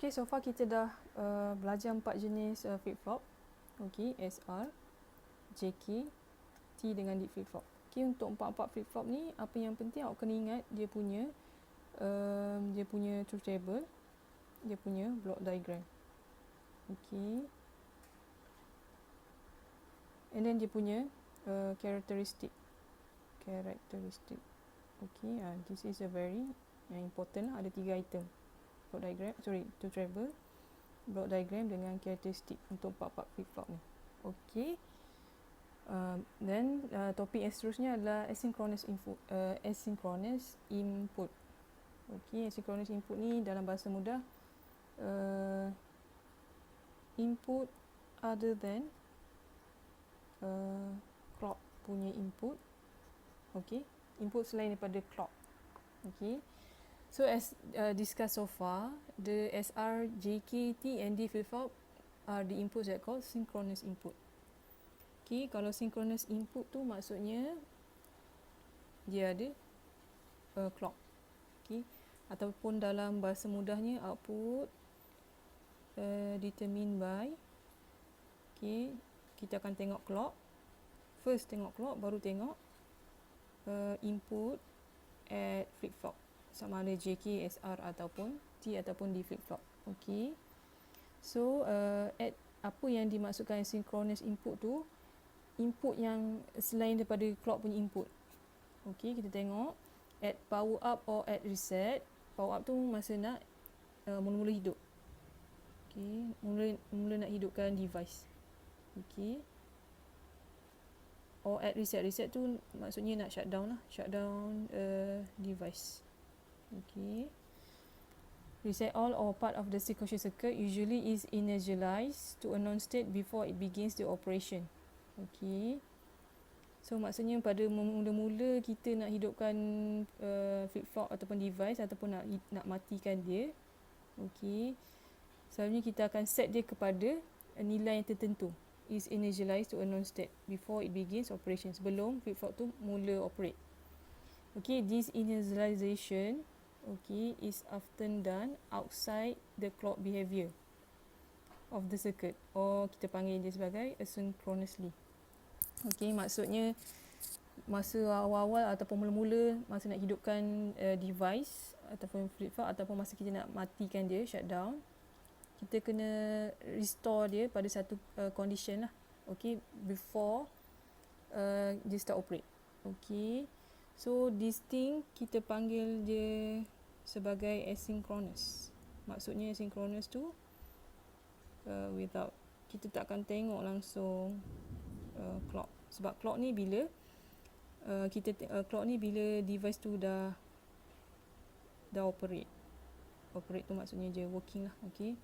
Okay, so far kita dah belajar 4 jenis flip-flop. Okay, SR, JK, T dengan D flip-flop. Okay, untuk 4 flip-flop ni, apa yang penting awak kena ingat dia punya truth table, dia punya block diagram. Okay. And then dia punya characteristic. Okay, this is a very yang important lah. Ada 3 item. Block diagram, truth table, block diagram dengan characteristic untuk 4 flip-flop ni. Okay. Then topik yang seterusnya adalah asynchronous input. Okay, asynchronous input ni dalam bahasa mudah input other than clock punya input. Okay, input selain daripada clock. Okay, so as discussed so far, the SR, JK, T and D flip-flop are the inputs that called synchronous input. Okay, kalau synchronous input tu maksudnya dia ada clock. Okay, ataupun dalam bahasa mudahnya output determined by, okay, kita akan tengok clock. First tengok clock, baru tengok input at flip-flop. Sama ada JK, SR ataupun T ataupun D flip-flop. Okay, so at apa yang dimaksudkan synchronous input tu, input yang selain daripada clock punya input. Okay, kita tengok at power up or at reset. Power up tu masa nak mula-mula hidup. Okay, mula nak hidupkan device. Okay, or at reset. Reset tu maksudnya nak shutdown lah. Shutdown device. Okay, reset all or part of the sequential circuit usually is initialized to a non-state before it begins the operation. Okay, so maksudnya pada mula-mula kita nak hidupkan flip-flop ataupun device ataupun nak matikan dia. Okay, selalunya kita akan set dia kepada nilai yang tertentu. Is initialized to a non-state before it begins operation. Sebelum flip-flop tu mula operate. Okay, this initialization, okay, is often done outside the clock behavior of the circuit, or kita panggil dia sebagai asynchronously. Okay, maksudnya masa awal-awal ataupun mula-mula masa nak hidupkan device ataupun flip-flop ataupun masa kita nak matikan dia, shutdown, kita kena restore dia pada satu condition lah. Okay, before dia start operate. Okay, so this thing kita panggil dia sebagai asynchronous. Maksudnya asynchronous tu without, kita tak akan tengok langsung clock. Sebab clock ni bila clock ni bila device tu dah operate. Operate tu maksudnya dia working lah. Okay,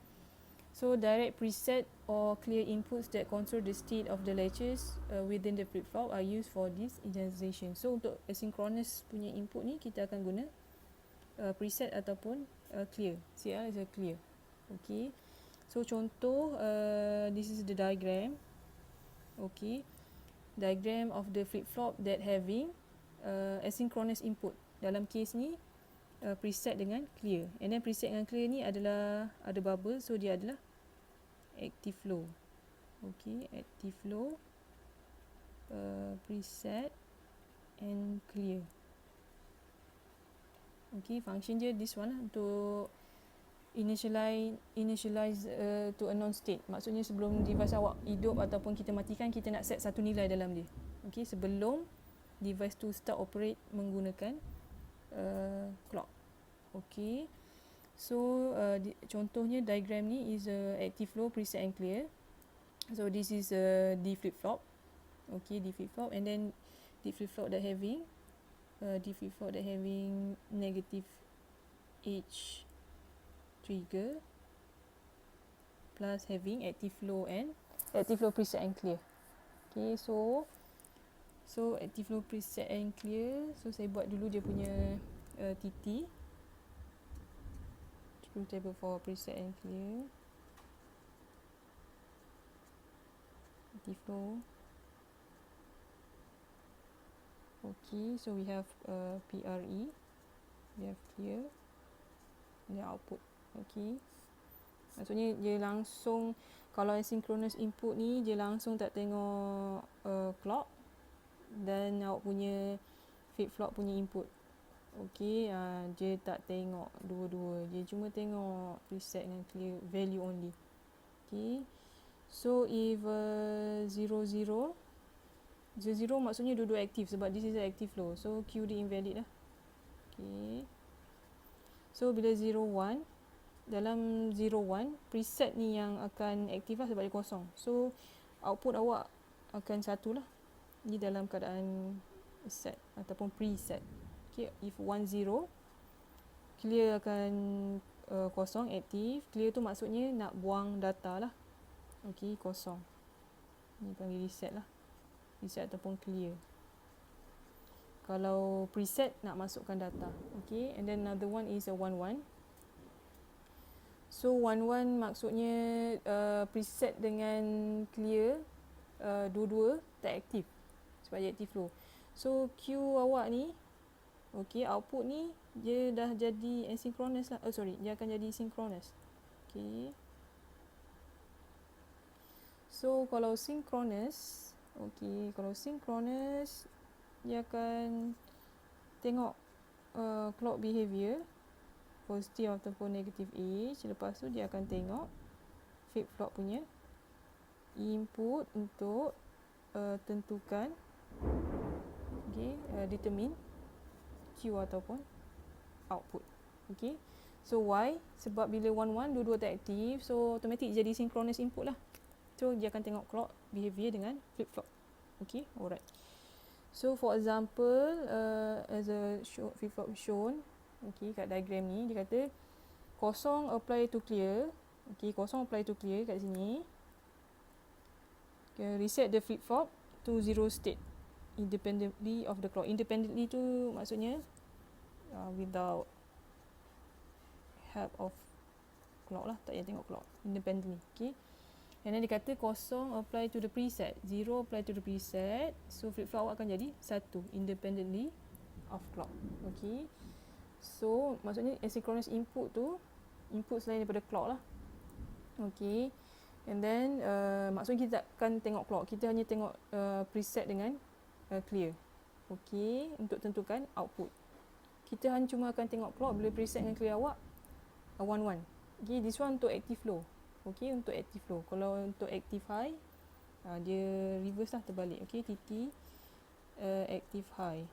so direct preset or clear inputs that control the state of the latches within the flip-flop are used for this initialization. So untuk asynchronous punya input ni kita akan guna preset ataupun clear. CL is a clear. Okay, so contoh, this is the diagram. Okay, diagram of the flip-flop that having asynchronous input. Dalam case ni preset dengan clear. And then preset dengan clear ni adalah ada bubble, so dia adalah active low. Okay, active low, preset and clear. Okay, function dia this one lah, untuk initialize to a non-state. Maksudnya sebelum device awak hidup ataupun kita matikan, kita nak set satu nilai dalam dia. Okay, sebelum device tu start operate menggunakan clock. Okay, so contohnya diagram ni is active low, preset and clear. So this is D flip-flop. Okay, D flip-flop, and then D flip-flop that having negative H trigger plus having active low preset and clear. Okay, so active low preset and clear. So saya buat dulu dia punya TT, truth table for preset and clear. Active low. Okay, so we have PRE, we have clear, and then output. Okay, Maksudnya dia langsung, kalau asynchronous input ni dia langsung tak tengok clock dan awak punya flip-flop punya input. Okey, dia tak tengok dua-dua. Dia cuma tengok preset dengan clear value only. Okey. So if 0 maksudnya dua-dua aktif sebab this is active low. So Q dia invalid lah. Okey. So bila 01, dalam 01 preset ni yang akan aktif lah sebab dia kosong. So output awak akan satu lah. Ni dalam keadaan set ataupun preset. Okay, if 10 clear akan kosong aktif. Clear tu maksudnya nak buang data lah. Okay, kosong. Ni panggil reset lah. Reset ataupun clear. Kalau preset nak masukkan data. Okay, and then another one is a 11. So 11 maksudnya preset dengan clear dua-dua tak aktif sebab dia aktif low. So Q awak ni, okay, output ni dia dah jadi asynchronous lah. Dia akan jadi synchronous. Okay. So kalau synchronous, okay, kalau synchronous dia akan tengok clock behavior positive ataupun negative age. Lepas tu dia akan tengok flip-flop punya input untuk tentukan, okay, determine Q ataupun output. Okay. So why? Sebab bila 11 dua-dua tak aktif, so automatic jadi synchronous input lah. So dia akan tengok clock behavior dengan flip-flop. Okay, alright. So for example, as a flip-flop shown, okay, kat diagram ni dia kata kosong apply to clear. Okay, kosong apply to clear kat sini. Okay, reset the flip-flop to 0 state independently of the clock. Independently tu maksudnya without help of clock lah, tak payah tengok clock, independently. Okay. And then dia kata kosong apply to the preset, 0 apply to the preset. So flip-flop awak akan jadi 1 independently of clock. Okay. So maksudnya asynchronous input tu input selain daripada clock lah. Okay. And then maksudnya kita tak akan tengok clock, kita hanya tengok preset dengan clear. Okay, untuk tentukan output. Kita hanya cuma akan tengok clock bila preset dengan clear awak 11. Okay, this one untuk active low. Okay, untuk active low. Kalau untuk active high, dia reverse lah, terbalik. Okay, TT active high.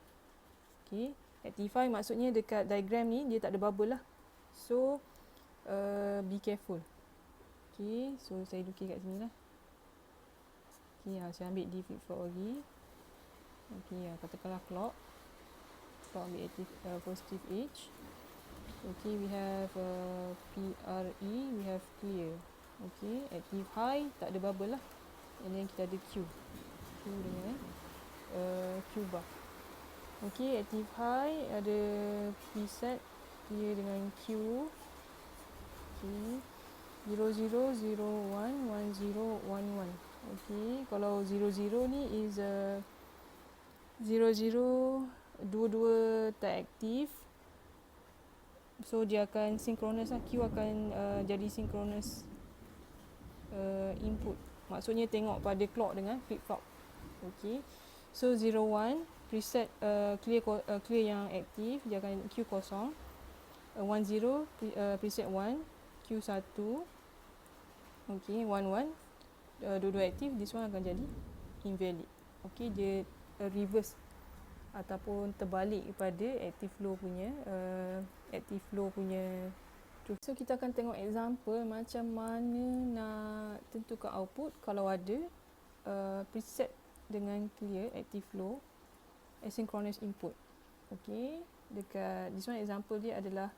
Okay, active high maksudnya dekat diagram ni dia tak ada bubble lah. So be careful. Okay, so saya dukir kat sini lah. Okay, saya ambil D flip-flop lagi. Okay, katakanlah clock ambil active, positive age. Okay, we have PRE, we have clear. Okay, active high, tak ada bubble lah. And then kita ada Q dengan Q bar. Okay, active high ada preset clear dengan Q. Okay, 00, 01, 10, 11. Okay, kalau 00 ni is 00 dua-dua tak aktif. So dia akan synchronous lah. Q akan jadi synchronous input. Maksudnya tengok pada clock dengan flip-flop. Okay. So 01 preset clear yang aktif, dia akan Q kosong. 10 preset 1 Q1. Okay, 11 dua-dua aktif, this one akan jadi invalid. Okay, dia reverse ataupun terbalik kepada active low punya so kita akan tengok example macam mana nak tentukan output kalau ada preset dengan clear active low asynchronous input. Okay, dekat this one example dia adalah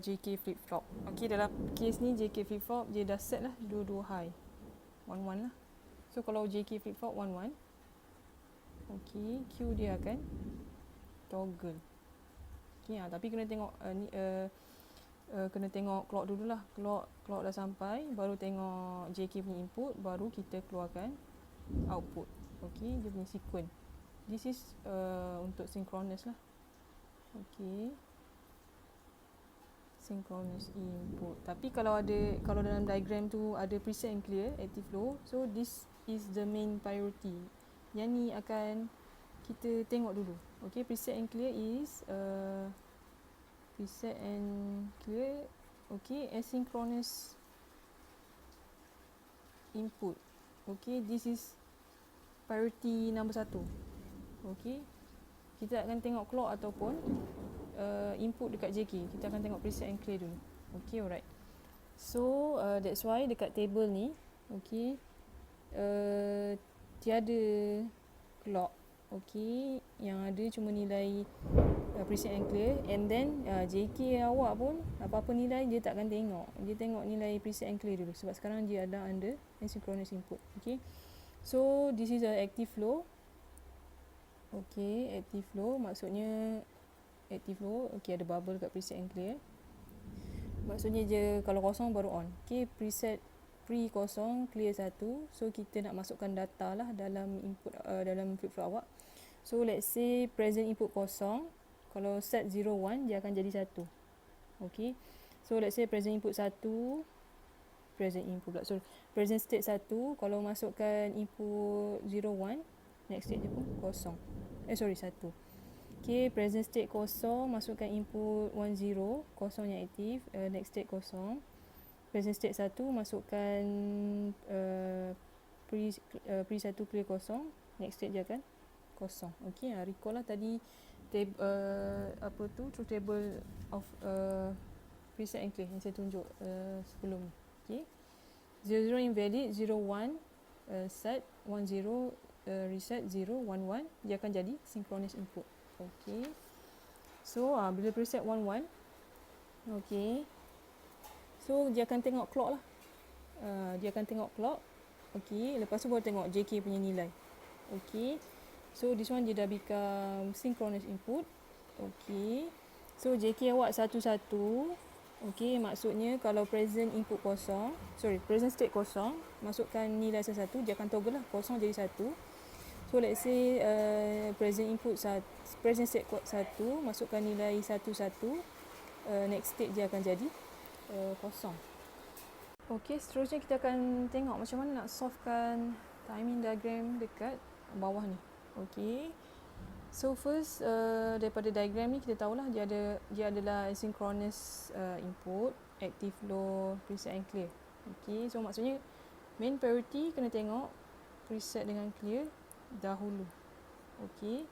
JK flip flop. Okay, dalam case ni JK flip flop dia dah set lah dua-dua high 11 lah. So kalau JK flip flop 11, okay, Q dia akan toggle. Okay, tapi kena tengok kena tengok clock dulu lah. Clock dah sampai, baru tengok JK punya input, baru kita keluarkan output. Okay, dia punya sequence. This is untuk synchronous lah. Okay, synchronous input. Tapi kalau dalam diagram tu ada preset and clear, active low, so this is the main priority. Yang ni akan kita tengok dulu. Okay, preset and clear is preset and clear. Okay, asynchronous input. Okay, this is priority number 1. Okay, kita akan tengok clock ataupun input dekat JK. Kita akan tengok preset and clear dulu. Okay, alright. So that's why dekat table ni, okay, tiada clock. Okay, yang ada cuma nilai preset and clear, and then JK awak pun apa-apa nilai dia tak akan tengok. Dia tengok nilai preset and clear dulu sebab sekarang dia ada under asynchronous input. Okay, so this is a active flow. Okay, active flow maksudnya active flow, okay, ada bubble kat preset and clear. Maksudnya je kalau kosong baru on. Okay, preset pre kosong, clear 1. So kita nak masukkan data lah dalam input dalam flip-flop awak. So let's say present input kosong. Kalau set 01 dia akan jadi 1. Okay, so let's say present input 1, present input pula, sorry, present state 1. Kalau masukkan input 01, next state dia pun kosong. 1. Okay, present state kosong, masukkan input 10, kosong yang aktif, next state kosong. Present state 1, masukkan pre 1 clear kosong, next state dia akan kosong. Okay, recall lah tadi truth table of preset and clear yang saya tunjuk sebelum ni. Okay, 00 invalid, 01 set, 10 reset, 0 11 dia akan jadi synchronous input. Okay, so bila preset 11, okay, so dia akan tengok clock lah. Dia akan tengok clock. Okay, lepas tu baru tengok JK punya nilai. Okay, so this one dia dah become synchronous input. Okay, so JK awak 11. Okay, maksudnya kalau present input kosong, sorry, present state kosong, masukkan nilai 1, dia akan toggle lah, kosong jadi 1. So let's say present input present state 1, masukkan nilai 11, next state dia akan jadi kosong. Okay, seterusnya kita akan tengok macam mana nak solvekan timing diagram dekat bawah ni. Okay, so first daripada diagram ni kita tahulah dia adalah asynchronous input, active low, preset and clear. Okay, so maksudnya main priority kena tengok preset dengan clear dahulu. Okay,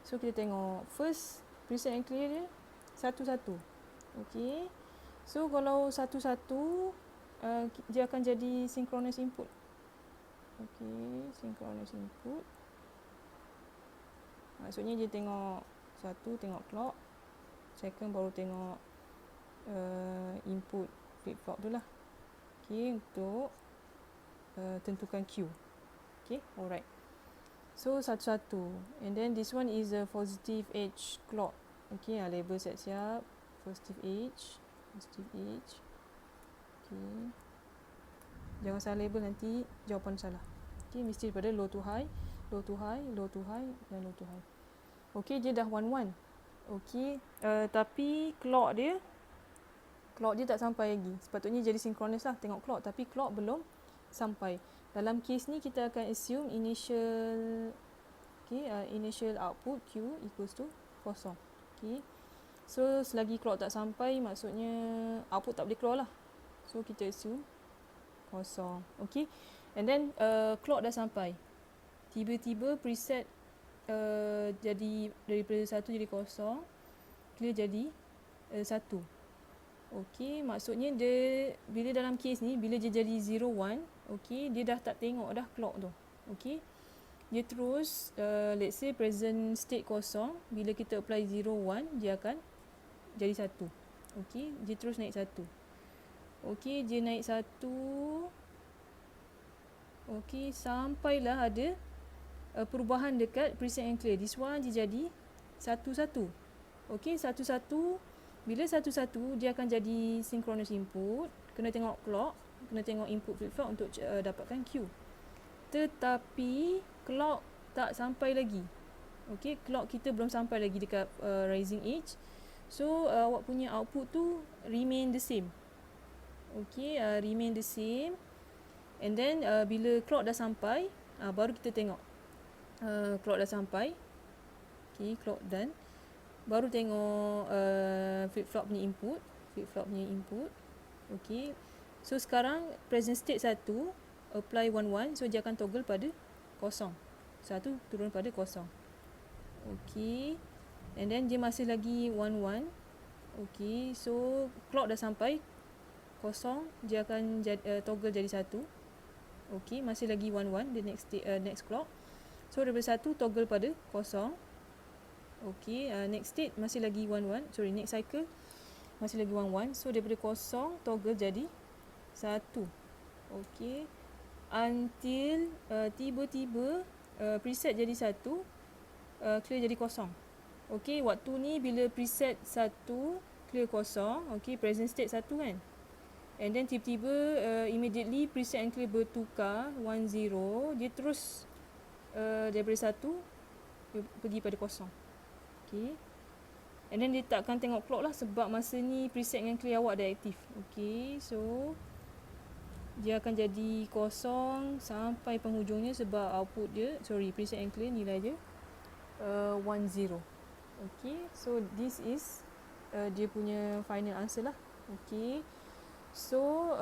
so kita tengok first preset and clear dia 1. Okay, so kalau 1 dia akan jadi synchronous input. Okay, synchronous input maksudnya dia tengok 1, tengok clock, second baru tengok input flip-flop tu lah. Okay, untuk tentukan Q. Okay, alright. So 1, and then this one is a positive edge clock. Okay, label siap-siap, positive edge. Okay, jangan salah label, nanti jawapan salah. Okay, mesti daripada low to high, low to high, low to high dan low to high. Okay, dia dah 1. Okay, tapi clock dia tak sampai lagi. Sepatutnya jadi synchronous lah, tengok clock, tapi clock belum sampai. Dalam case ni kita akan assume initial output Q equals to 0. Okay, so selagi clock tak sampai, maksudnya output tak boleh keluar lah. So kita assume 0. Okay, and then clock dah sampai, tiba-tiba preset jadi daripada 1 jadi 0, clear jadi 1. Okay, maksudnya dia bila dalam case ni, bila dia jadi 01, okay, dia dah tak tengok dah clock tu. Okay, dia terus let's say present state 0, bila kita apply 01 dia akan jadi 1. Okay, dia terus naik 1. Okay, dia naik 1. Okay, sampailah ada perubahan dekat preset and clear. This one dia jadi 1. Okay, 1. Bila 1 dia akan jadi synchronous input. Kena tengok clock, kena tengok input flip-flop untuk dapatkan Q. Tetapi clock tak sampai lagi. Okay, clock kita belum sampai lagi dekat rising edge. So awak punya output tu remain the same. Okay, remain the same. And then bila clock dah sampai, baru kita tengok clock dah sampai. Okay, clock done. Baru tengok flip-flop punya input. Okay. So sekarang present state 1 apply 1 1, so dia akan toggle pada kosong. 1 turun pada kosong. Okay. And then dia masih lagi 1 1. Okay, so clock dah sampai kosong, dia akan toggle jadi 1. Okay, masih lagi 1 1 the next clock. So daripada 1 toggle pada kosong. Okay, next state masih lagi 1 1. Sorry, next cycle masih lagi 1 1. So daripada kosong toggle jadi 1. Okay, until tiba-tiba preset jadi 1, clear jadi kosong. Okay, waktu ni bila preset 1 clear kosong, okay, present state 1 kan. And then tiba-tiba immediately preset and clear bertukar 1 0, dia terus daripada 1 dia pergi pada kosong. Okay. And then dia takkan tengok clock lah sebab masa ni preset dengan clear awak dah aktif. Okay, so dia akan jadi kosong sampai penghujungnya sebab output dia, preset and clear nilai dia 1 0. Okay, so this is dia punya final answer lah. Okay, so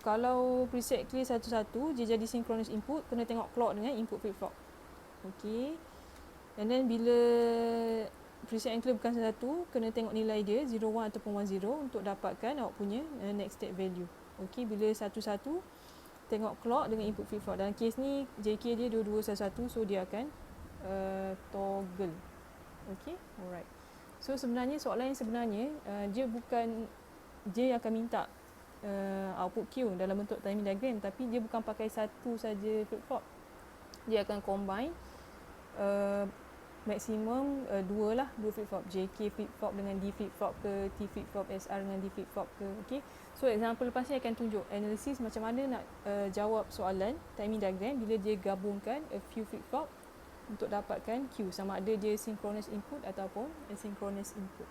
kalau preset clear 1 1, dia jadi synchronous input, kena tengok clock dengan input flip-flop. Okay, and then bila preset and clear bukan 1, kena tengok nilai dia 0 1 ataupun 1 0 untuk dapatkan awak punya next state value. Okay, bila 1 1 tengok clock dengan input flip-flop. Dalam kes ni JK dia 2 2 1 1, so dia akan toggle. Okay, alright. So sebenarnya soalan yang sebenarnya dia akan minta output Q dalam bentuk timing diagram, tapi dia bukan pakai satu saja flip-flop. Dia akan combine maksimum dua flip-flop, JK flip-flop dengan D flip-flop ke, T flip-flop SR dengan D flip-flop ke. Okay, so example lepas ni akan tunjuk analisis macam mana nak jawab soalan timing diagram bila dia gabungkan a few flip-flop untuk dapatkan Q, sama ada dia synchronous input ataupun asynchronous input.